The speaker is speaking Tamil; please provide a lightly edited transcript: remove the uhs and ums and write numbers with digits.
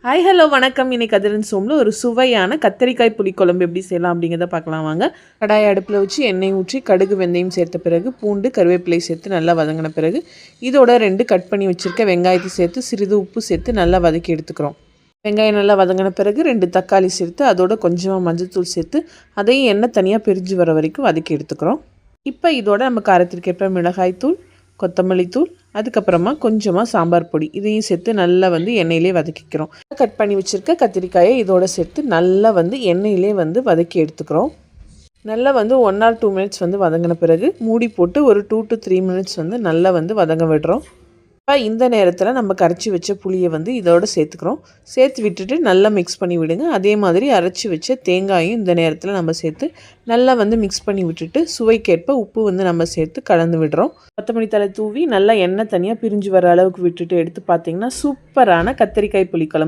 ஹாய் ஹலோ வணக்கம். இன்னைக்கு கதிரன் சோமில் ஒரு சுவையான கத்திரிக்காய் புளிக்குழம்பு எப்படி செய்யலாம் அப்படிங்கிறத பார்க்கலாம் வாங்க. கடாய் அடுப்பில் வச்சு எண்ணெய் ஊற்றி கடுகு வெந்தயம் சேர்த்த பிறகு பூண்டு கருவேப்பிலை சேர்த்து நல்லா வதங்கின பிறகு இதோட 2 கட் பண்ணி வச்சுருக்க வெங்காயத்தை சேர்த்து சிறிது உப்பு சேர்த்து நல்லா வதக்கி எடுத்துக்கிறோம். வெங்காயம் நல்லா வதங்கின பிறகு 2 தக்காளி சேர்த்து அதோட கொஞ்சமாக மஞ்சள்தூள் சேர்த்து அதையும் எண்ணெய் தனியாக பிரிஞ்சு வர வரைக்கும் வதக்கி எடுத்துக்கிறோம். இப்போ இதோட நம்ம காரத்திற்கேற்ப மிளகாய் தூள், கொத்தமல்லி தூள், அதுக்கப்புறமா கொஞ்சமாக சாம்பார் பொடி இதையும் சேர்த்து நல்லா எண்ணெயிலே வதக்கிக்கிறோம். கட் பண்ணி வச்சுருக்க கத்திரிக்காயை இதோட சேர்த்து நல்லா எண்ணெயிலே வதக்கி எடுத்துக்கிறோம். நல்லா 1 or 2 minutes வதங்கின பிறகு மூடி போட்டு ஒரு 2 to 3 minutes நல்லா வதங்க விடுறோம். இப்போ இந்த நேரத்தில் நம்ம கரைச்சி வச்ச புளியை இதோட சேர்த்துக்கிறோம். சேர்த்து விட்டுட்டு நல்லா மிக்ஸ் பண்ணி விடுங்க. அதே மாதிரி அரைச்சி வச்ச தேங்காயும் இந்த நேரத்தில் நம்ம சேர்த்து நல்லா மிக்ஸ் பண்ணி விட்டுட்டு சுவைக்கேற்ப உப்பு நம்ம சேர்த்து கலந்து விடுறோம். கொத்தமல்லி தழை தூவி நல்லா எண்ணெய் தனியாக பிரிஞ்சு வர அளவுக்கு விட்டுட்டு எடுத்து பார்த்திங்கன்னா சூப்பரான கத்திரிக்காய் புளிக்குழம்பு